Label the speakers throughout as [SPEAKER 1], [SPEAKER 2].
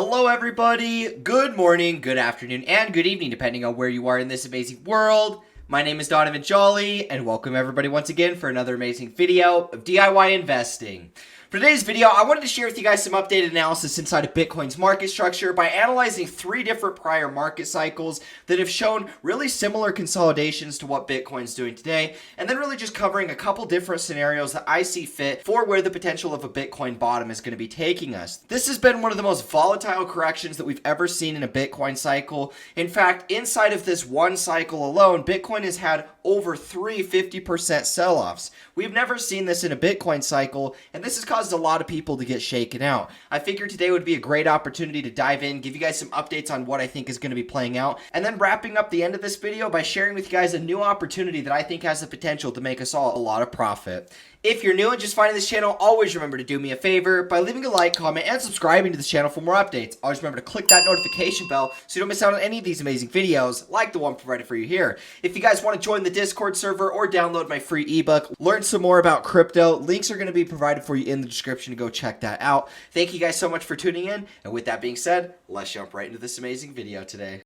[SPEAKER 1] Hello everybody, good morning, good afternoon, and good evening depending on where you are in this amazing world. My name is Donovan Jolly, and welcome everybody once again for another amazing video of DIY investing. For today's video, I wanted to share with you guys some updated analysis inside of Bitcoin's market structure by analyzing 3 different prior market cycles that have shown really similar consolidations to what Bitcoin's doing today, and then really just covering a couple different scenarios that I see fit for where the potential of a Bitcoin bottom is going to be taking us. This has been one of the most volatile corrections that we've ever seen in a Bitcoin cycle. In fact, inside of this one cycle alone, Bitcoin has had over 50% sell-offs. We've never seen this in a Bitcoin cycle, and this has caused a lot of people to get shaken out. I figured today would be a great opportunity to dive in, give you guys some updates on what I think is going to be playing out, and then wrapping up the end of this video by sharing with you guys a new opportunity that I think has the potential to make us all a lot of profit. If you're new and just finding this channel, always remember to do me a favor by leaving a like, comment, and subscribing to this channel for more updates. Always remember to click that notification bell so you don't miss out on any of these amazing videos like the one provided for you here. If you guys want to join the Discord server or download my free ebook, learn some more about crypto, links are going to be provided for you in the description to go check that out. Thank you guys so much for tuning in, and with that being said, let's jump right into this amazing video today.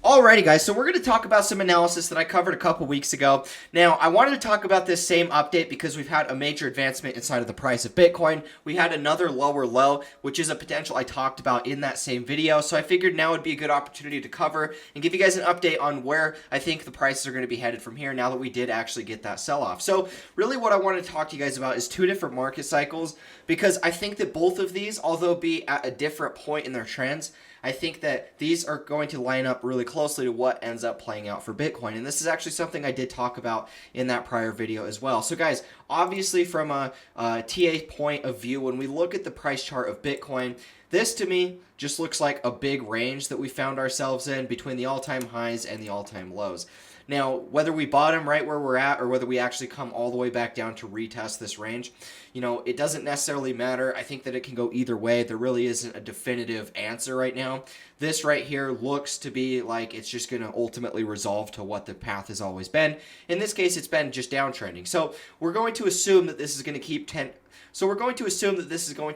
[SPEAKER 1] Alrighty guys, so we're going to talk about some analysis that I covered a couple weeks ago. Now, I wanted to talk about this same update because we've had a major advancement inside of the price of Bitcoin. We had another lower low, which is a potential I talked about in that same video. So I figured now would be a good opportunity to cover and give you guys an update on where I think the prices are going to be headed from here now that we did actually get that sell-off. So really what I wanted to talk to you guys about is 2 different market cycles, because I think that both of these, although be at a different point in their trends, I think that these are going to line up really closely to what ends up playing out for Bitcoin. And this is actually something I did talk about in that prior video as well. So guys, obviously from a TA point of view, when we look at the price chart of Bitcoin, this to me just looks like a big range that we found ourselves in between the all-time highs and the all-time lows. Now, whether we bottom right where we're at or whether we actually come all the way back down to retest this range, you know, it doesn't necessarily matter. I think that it can go either way. There really isn't a definitive answer right now. This right here looks to be like it's just going to ultimately resolve to what the path has always been. In this case, it's been just downtrending. So we're going to assume that this is going to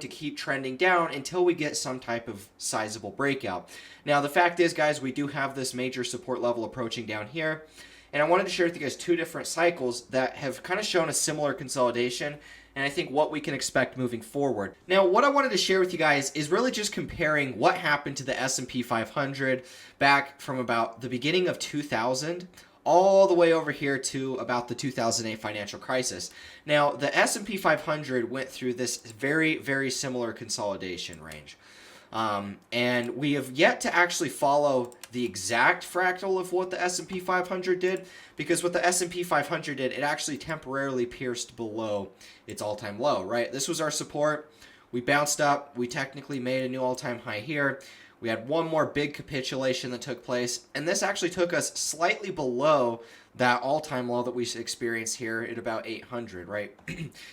[SPEAKER 1] keep trending down until we get some type of sizable breakout. Now, the fact is, guys, we do have this major support level approaching down here. And I wanted to share with you guys 2 different cycles that have kind of shown a similar consolidation, and I think what we can expect moving forward. Now, what I wanted to share with you guys is really just comparing what happened to the S&P 500 back from about the beginning of 2000 all the way over here to about the 2008 financial crisis. Now, the S&P 500 went through this very, very similar consolidation range. And we have yet to actually follow the exact fractal of what the S&P 500 did, because what the S&P 500 did, it actually temporarily pierced below its all-time low, right? This was our support. We bounced up. We technically made a new all-time high here. We had one more big capitulation that took place, and this actually took us slightly below that all-time low that we experienced here at about 800, right?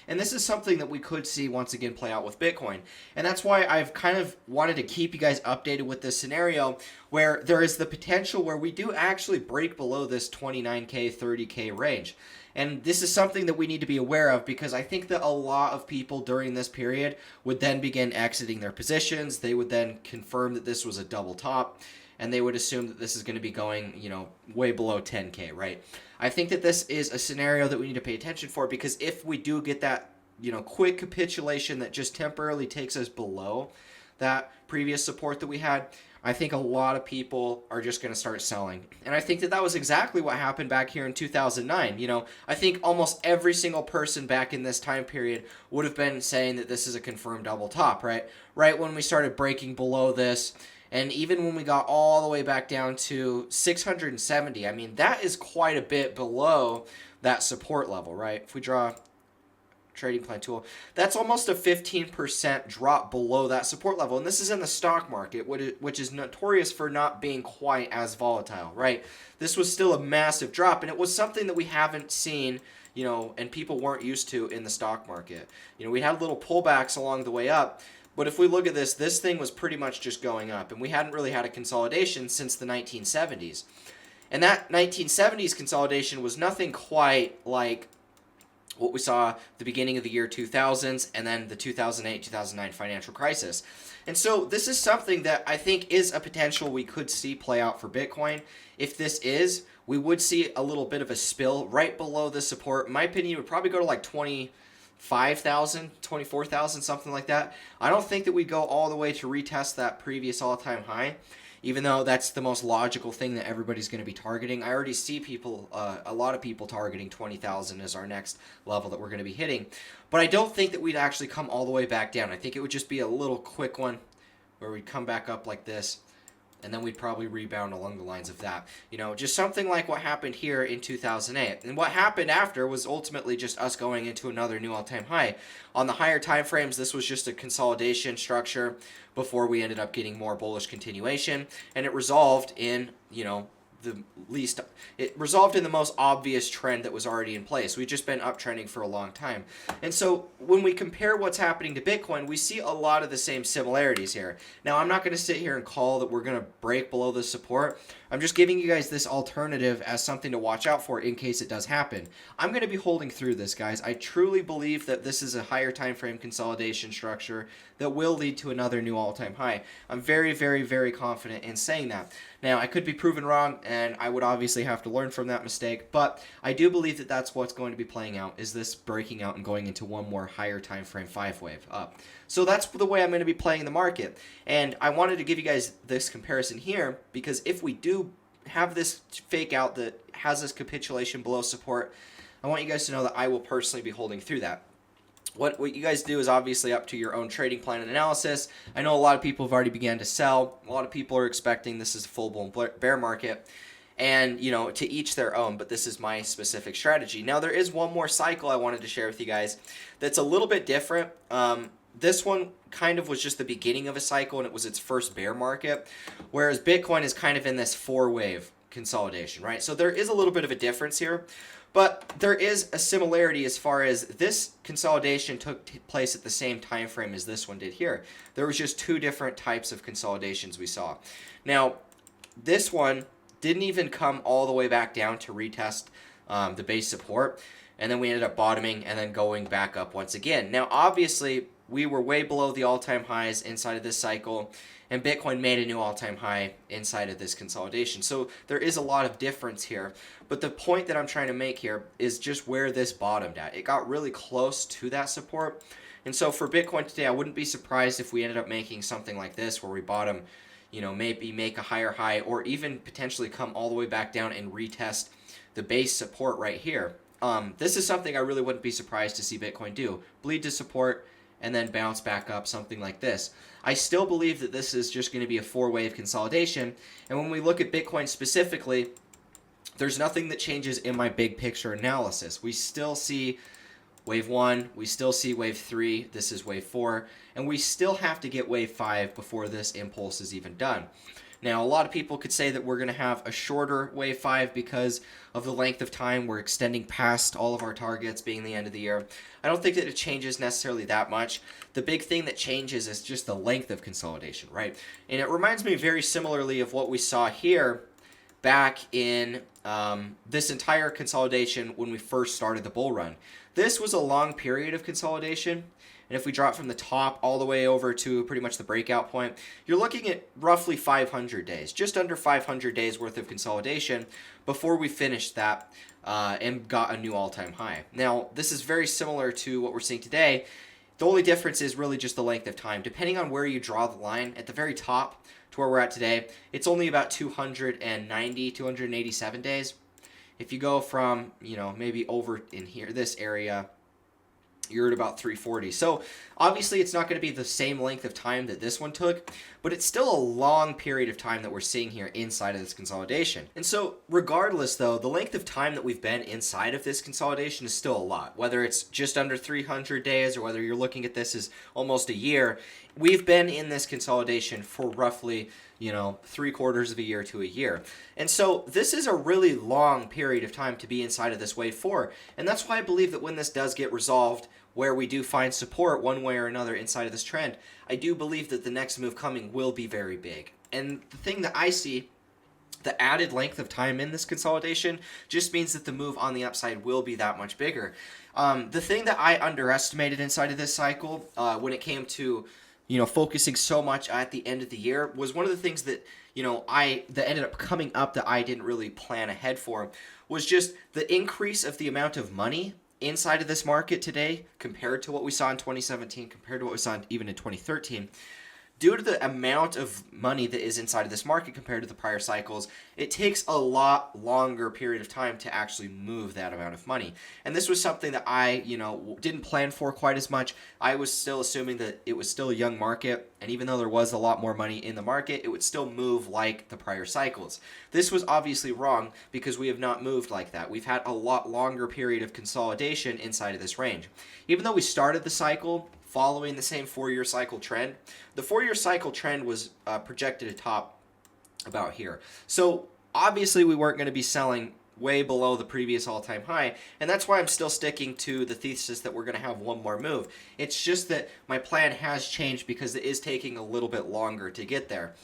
[SPEAKER 1] And this is something that we could see once again play out with Bitcoin. And that's why I've kind of wanted to keep you guys updated with this scenario where there is the potential where we do actually break below this 29K, 30K range. And this is something that we need to be aware of, because I think that a lot of people during this period would then begin exiting their positions. They would then confirm that this was a double top, and they would assume that this is going to be going, you know, way below 10K, right? I think that this is a scenario that we need to pay attention for, because if we do get that, you know, quick capitulation that just temporarily takes us below that previous support that we had, I think a lot of people are just going to start selling. And I think that that was exactly what happened back here in 2009. You know, I think almost every single person back in this time period would have been saying that this is a confirmed double top, right? Right when we started breaking below this, and even when we got all the way back down to 670, I mean, that is quite a bit below that support level, right? If we draw trading plan tool, that's almost a 15% drop below that support level. And this is in the stock market, which is notorious for not being quite as volatile, right? This was still a massive drop, and it was something that we haven't seen, you know, and people weren't used to in the stock market. You know, we had little pullbacks along the way up, But if we look at this thing was pretty much just going up, and we hadn't really had a consolidation since the 1970s. And that 1970s consolidation was nothing quite like what we saw at the beginning of the year 2000s and then the 2008-2009 financial crisis. And so this is something that I think is a potential we could see play out for Bitcoin. If this is, we would see a little bit of a spill right below the support. In my opinion, it would probably go to like 25,000, 24,000, something like that. I don't think that we go all the way to retest that previous all-time high, even though that's the most logical thing that everybody's going to be targeting. I already see people, a lot of people targeting 20,000 as our next level that we're going to be hitting. But I don't think that we'd actually come all the way back down. I think it would just be a little quick one where we'd come back up like this, and then we'd probably rebound along the lines of that. You know, just something like what happened here in 2008. And what happened after was ultimately just us going into another new all-time high. On the higher time frames, this was just a consolidation structure before we ended up getting more bullish continuation, and it resolved in, you know, it resolved in the most obvious trend that was already in place. We've just been uptrending for a long time. And so when we compare what's happening to Bitcoin, we see a lot of the same similarities here. Now, I'm not going to sit here and call that we're going to break below the support. I'm just giving you guys this alternative as something to watch out for in case it does happen. I'm going to be holding through this, guys. I truly believe that this is a higher time frame consolidation structure that will lead to another new all-time high. I'm very, very, very confident in saying that. Now, I could be proven wrong, and I would obviously have to learn from that mistake, but I do believe that that's what's going to be playing out, is this breaking out and going into one more higher time frame 5-wave up. So that's the way I'm going to be playing the market. And I wanted to give you guys this comparison here, because if we do have this fake out that has this capitulation below support, I want you guys to know that I will personally be holding through that. What you guys do is obviously up to your own trading plan and analysis. I know a lot of people have already began to sell. A lot of people are expecting this is a full-blown bear market. And, you know, to each their own, but this is my specific strategy. Now, there is one more cycle I wanted to share with you guys that's a little bit different. This one kind of was just the beginning of a cycle, and it was its first bear market, whereas Bitcoin is kind of in this 4-wave consolidation, right? So there is a little bit of a difference here. But there is a similarity as far as this consolidation took place at the same time frame as this one did here. There was just two different types of consolidations we saw. Now, this one didn't even come all the way back down to retest the base support, and then we ended up bottoming and then going back up once again. Now, obviously, we were way below the all-time highs inside of this cycle, and Bitcoin made a new all-time high inside of this consolidation. So there is a lot of difference here. But the point that I'm trying to make here is just where this bottomed at. It got really close to that support. And so for Bitcoin today, I wouldn't be surprised if we ended up making something like this where we bottom, you know, maybe make a higher high or even potentially come all the way back down and retest the base support right here. This is something I really wouldn't be surprised to see Bitcoin do. Bleed to support and then bounce back up, something like this. I still believe that this is just going to be a 4-wave consolidation. And when we look at Bitcoin specifically, there's nothing that changes in my big picture analysis. We still see wave 1, we still see wave 3, this is wave 4, and we still have to get wave 5 before this impulse is even done. Now, a lot of people could say that we're going to have a shorter wave 5 because of the length of time. We're extending past all of our targets being the end of the year. I don't think that it changes necessarily that much. The big thing that changes is just the length of consolidation, right? And it reminds me very similarly of what we saw here back in this entire consolidation when we first started the bull run. This was a long period of consolidation. And if we drop from the top all the way over to pretty much the breakout point, you're looking at roughly 500 days, just under 500 days worth of consolidation before we finished that and got a new all-time high. Now, this is very similar to what we're seeing today. The only difference is really just the length of time. Depending on where you draw the line, at the very top to where we're at today, it's only about 290, 287 days. If you go from, you know, maybe over in here, this area, you're at about 340. So obviously it's not going to be the same length of time that this one took, but it's still a long period of time that we're seeing here inside of this consolidation. And so regardless though, the length of time that we've been inside of this consolidation is still a lot. Whether it's just under 300 days or whether you're looking at this as almost a year, we've been in this consolidation for roughly, 3/4 of a year to a year. And so this is a really long period of time to be inside of this wave 4. And that's why I believe that when this does get resolved, where we do find support one way or another inside of this trend, I do believe that the next move coming will be very big. And the thing that I see, the added length of time in this consolidation just means that the move on the upside will be that much bigger. The thing that I underestimated inside of this cycle when it came to focusing so much at the end of the year was one of the things that that ended up coming up that I didn't really plan ahead for, was just the increase of the amount of money inside of this market today compared to what we saw in 2017, compared to what we saw even in 2013. Due to the amount of money that is inside of this market compared to the prior cycles, it takes a lot longer period of time to actually move that amount of money. And this was something that I, didn't plan for quite as much. I was still assuming that it was still a young market, and even though there was a lot more money in the market, it would still move like the prior cycles. This was obviously wrong because we have not moved like that. We've had a lot longer period of consolidation inside of this range. Even though we started the cycle following the same 4-year cycle trend, the 4-year cycle trend was projected to top about here. So obviously we weren't going to be selling way below the previous all-time high, and that's why I'm still sticking to the thesis that we're going to have one more move. It's just that my plan has changed because it is taking a little bit longer to get there.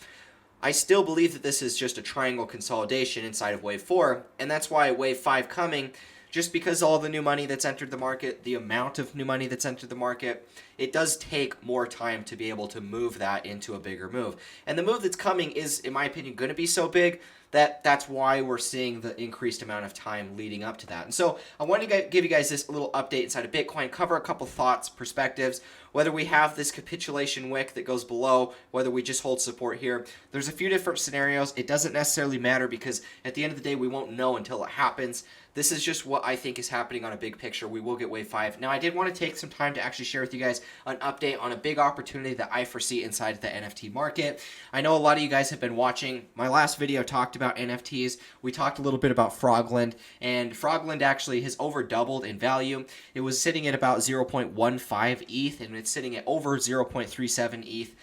[SPEAKER 1] I still believe that this is just a triangle consolidation inside of wave 4, and that's why wave 5 coming, just because all the new money that's entered the market, the amount of new money that's entered the market, it does take more time to be able to move that into a bigger move. And the move that's coming is, in my opinion, going to be so big that that's why we're seeing the increased amount of time leading up to that. And so I wanted to give you guys this little update inside of Bitcoin, cover a couple thoughts, perspectives, whether we have this capitulation wick that goes below, whether we just hold support here. There's a few different scenarios. It doesn't necessarily matter because at the end of the day, we won't know until it happens. This is just what I think is happening on a big picture. We will get wave 5. Now, I did want to take some time to actually share with you guys an update on a big opportunity that I foresee inside the NFT market. I know a lot of you guys have been watching. My last video talked about NFTs. We talked a little bit about Frogland, and Frogland actually has over doubled in value. It was sitting at about 0.15 ETH, and it's sitting at over 0.37 ETH.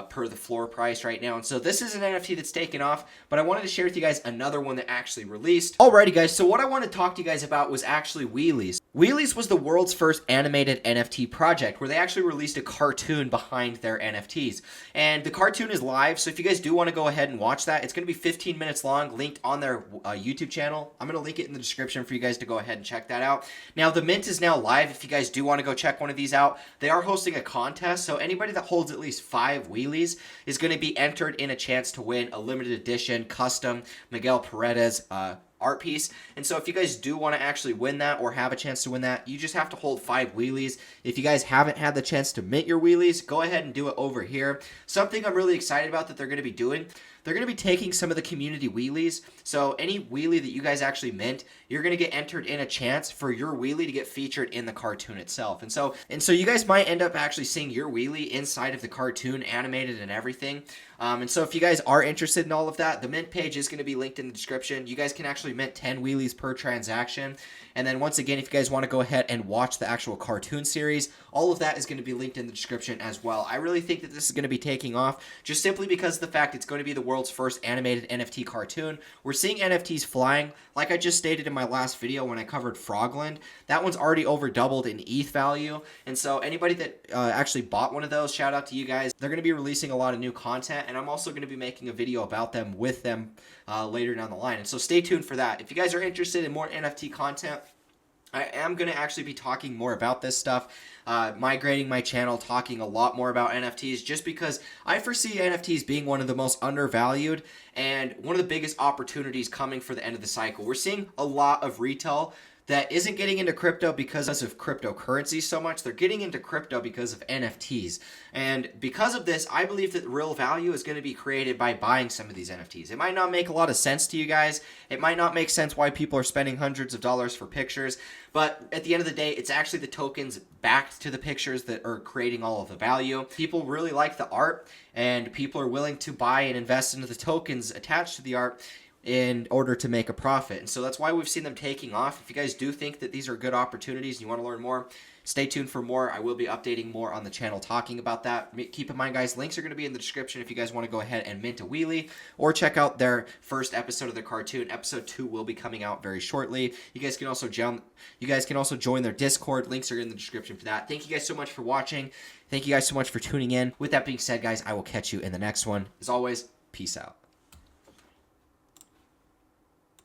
[SPEAKER 1] Per the floor price right now. And so this is an NFT that's taken off, but I wanted to share with you guys another one that actually released. Alrighty guys, so what I want to talk to you guys about was actually Wheelies. Wheelies was the world's first animated NFT project where they actually released a cartoon behind their NFTs. And the cartoon is live, so if you guys do want to go ahead and watch that, it's going to be 15 minutes long, linked on their YouTube channel. I'm going to link it in the description for you guys to go ahead and check that out. Now, the mint is now live if you guys do want to go check one of these out. They are hosting a contest, so anybody that holds at least 5 Wheelies is going to be entered in a chance to win a limited edition custom Miguel Paredes art piece. And so if you guys do want to actually win that or have a chance to win that, you just have to hold 5 Wheelies. If you guys haven't had the chance to mint your Wheelies, go ahead and do it over here. Something I'm really excited about that they're going to be doing, they're going to be taking some of the community Wheelies. So any Wheelie that you guys actually mint, you're going to get entered in a chance for your Wheelie to get featured in the cartoon itself. And so you guys might end up actually seeing your Wheelie inside of the cartoon, animated and everything. And so if you guys are interested in all of that, the mint page is going to be linked in the description. You guys can actually mint 10 Wheelies per transaction. And then once again, if you guys want to go ahead and watch the actual cartoon series, all of that is going to be linked in the description as well. I really think that this is going to be taking off just simply because of the fact it's going to be the world's first animated NFT cartoon. We're seeing NFTs flying. Like I just stated in my last video when I covered Frogland, that one's already over doubled in ETH value. And so anybody that actually bought one of those, shout out to you guys. They're going to be releasing a lot of new content, and I'm also going to be making a video about them with them later down the line. And so stay tuned for that. If you guys are interested in more NFT content, I am going to actually be talking more about this stuff, migrating my channel, talking a lot more about NFTs, just because I foresee NFTs being one of the most undervalued and one of the biggest opportunities coming for the end of the cycle. We're seeing a lot of retail that isn't getting into crypto because of cryptocurrency so much. They're getting into crypto because of NFTs. And because of this, I believe that real value is going to be created by buying some of these NFTs. It might not make a lot of sense to you guys. It might not make sense why people are spending hundreds of dollars for pictures. But at the end of the day, it's actually the tokens backed to the pictures that are creating all of the value. People really like the art, and people are willing to buy and invest into the tokens attached to the art. in order to make a profit. And so that's why we've seen them taking off. If you guys do think that these are good opportunities and you want to learn more, stay tuned for more. I will be updating more on the channel talking about that. Keep in mind, guys, links are going to be in the description if you guys want to go ahead and mint a wheelie or check out their first episode of their cartoon. Episode 2 will be coming out very shortly. You guys can also join their Discord. Links are in the description for that. Thank you guys so much for watching. Thank you guys so much for tuning in. With that being said, guys, I will catch you in the next one. As always, peace out.